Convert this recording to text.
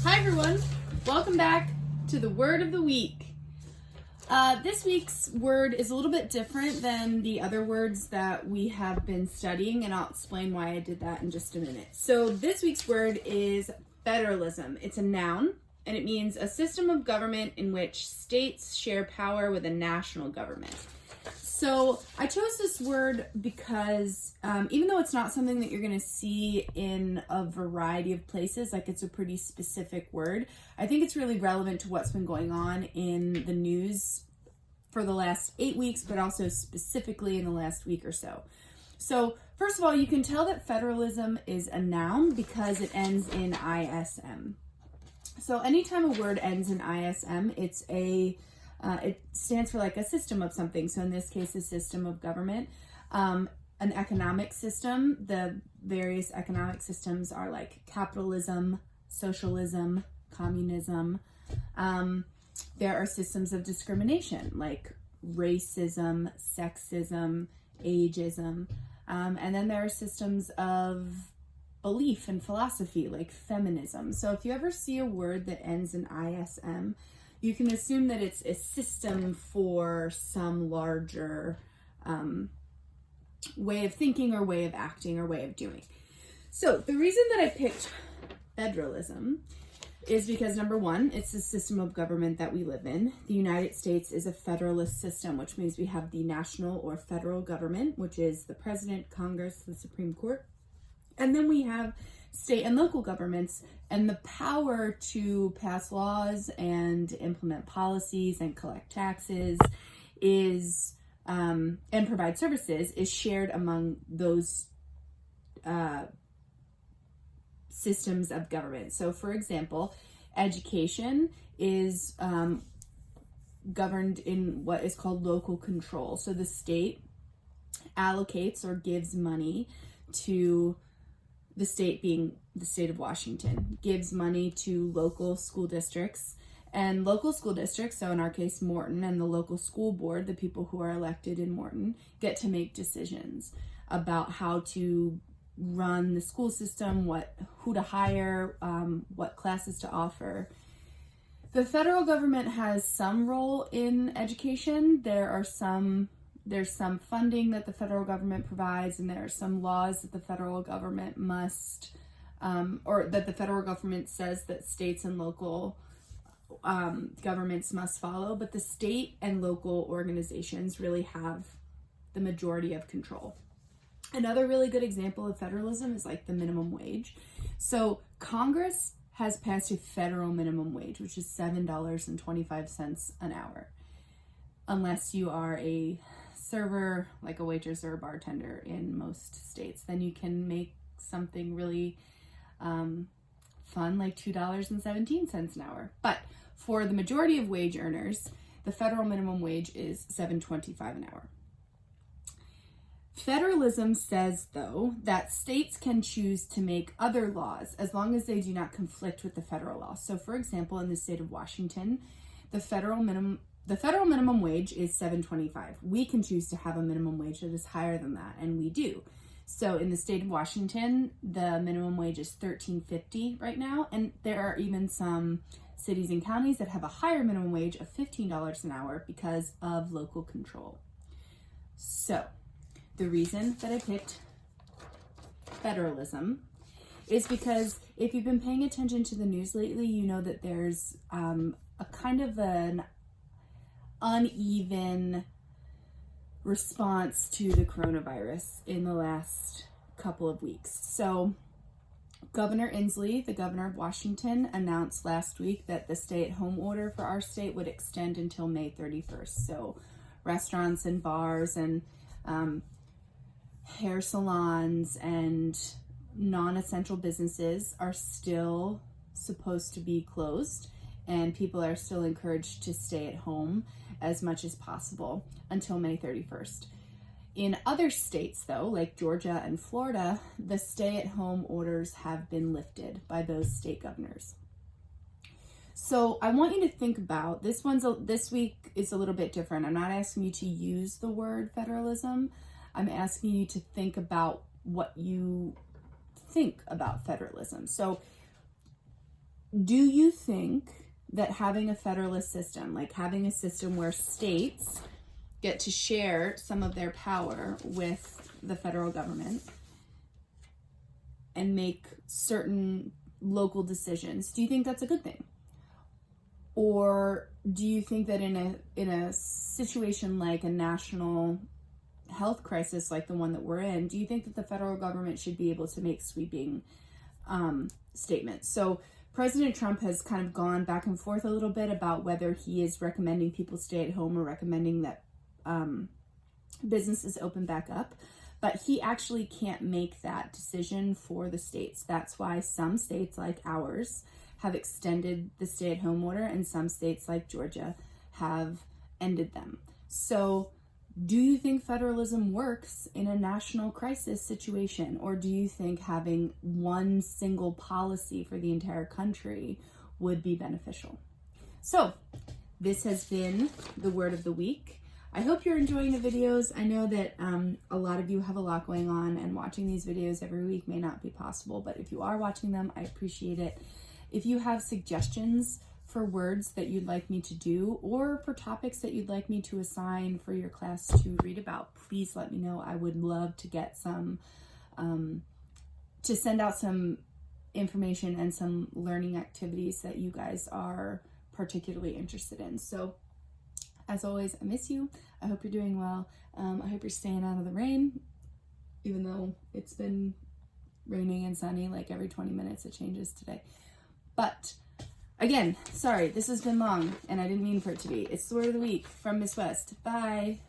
Hi everyone, welcome back to the word of the week. This week's word is a little bit different than the other words that we have been studying, and I'll explain why I did that in just a minute. So this week's word is federalism. It's a noun, and it means a system of government in which states share power with a national government. So I chose this word because even though it's not something that you're going to see in a variety of places, like it's a pretty specific word, I think it's really relevant to what's been going on in the news for the last 8 weeks, but also specifically in the last week or so. So first of all, you can tell that federalism is a noun because it ends in ISM. So anytime a word ends in ISM, it stands for like a system of something. So in this case, a system of government, an economic system. The various economic systems are like capitalism, socialism, communism. There are systems of discrimination like racism, sexism, ageism. And then there are systems of belief and philosophy like feminism. So if you ever see a word that ends in ISM, you can assume that it's a system for some larger way of thinking or way of acting or way of doing. So the reason that I picked federalism is because, number one, it's the system of government that we live in. The United States is a federalist system, which means we have the national or federal government, which is the president, Congress, the Supreme Court. And then we have state and local governments, and the power to pass laws and implement policies and collect taxes is and provide services is shared among those systems of government. So for example, education is governed in what is called local control. So the state allocates or gives money to the state, being the state of Washington, gives money to local school districts, and local school districts, so in our case Morton, and the local school board, the people who are elected in Morton, get to make decisions about how to run the school system, who to hire, what classes to offer. The federal government has some role in education. There's some funding that the federal government provides, and there are some laws that the federal government must, or that the federal government says that states and local governments must follow, but the state and local organizations really have the majority of control. Another really good example of federalism is like the minimum wage. So Congress has passed a federal minimum wage, which is $7.25 an hour, unless you are a server, like a waitress or a bartender in most states. Then you can make something really fun, like $2.17 an hour. But for the majority of wage earners, the federal minimum wage is $7.25 an hour. Federalism says, though, that states can choose to make other laws as long as they do not conflict with the federal law. So, for example, in the state of Washington, the federal minimum wage is $7.25. We can choose to have a minimum wage that is higher than that, and we do. So in the state of Washington, the minimum wage is $13.50 right now, and there are even some cities and counties that have a higher minimum wage of $15 an hour because of local control. So the reason that I picked federalism is because if you've been paying attention to the news lately, you know that there's a kind of an uneven response to the coronavirus in the last couple of weeks. So Governor Inslee, the governor of Washington, announced last week that the stay-at-home order for our state would extend until May 31st. So restaurants and bars and hair salons and non-essential businesses are still supposed to be closed, and people are still encouraged to stay at home as much as possible until May 31st. In other states, though, like Georgia and Florida, the stay-at-home orders have been lifted by those state governors. So I want you to think about, this week is a little bit different. I'm not asking you to use the word federalism. I'm asking you to think about what you think about federalism. So do you think that having a federalist system, like having a system where states get to share some of their power with the federal government and make certain local decisions, do you think that's a good thing? Or do you think that in a situation like a national health crisis like the one that we're in, do you think that the federal government should be able to make sweeping statements? So President Trump has kind of gone back and forth a little bit about whether he is recommending people stay at home or recommending that businesses open back up. But he actually can't make that decision for the states. That's why some states like ours have extended the stay-at-home order and some states like Georgia have ended them. So do you think federalism works in a national crisis situation? Or do you think having one single policy for the entire country would be beneficial? So this has been the word of the week. I hope you're enjoying the videos. I know that a lot of you have a lot going on, and watching these videos every week may not be possible, but if you are watching them, I appreciate it. If you have suggestions for words that you'd like me to do, or for topics that you'd like me to assign for your class to read about, please let me know. I would love to get some, to send out some information and some learning activities that you guys are particularly interested in. So as always, I miss you. I hope you're doing well. I hope you're staying out of the rain, even though it's been raining and sunny like every 20 minutes. It changes today. But again, sorry, this has been long and I didn't mean for it to be. It's the word of the week from Miss West. Bye.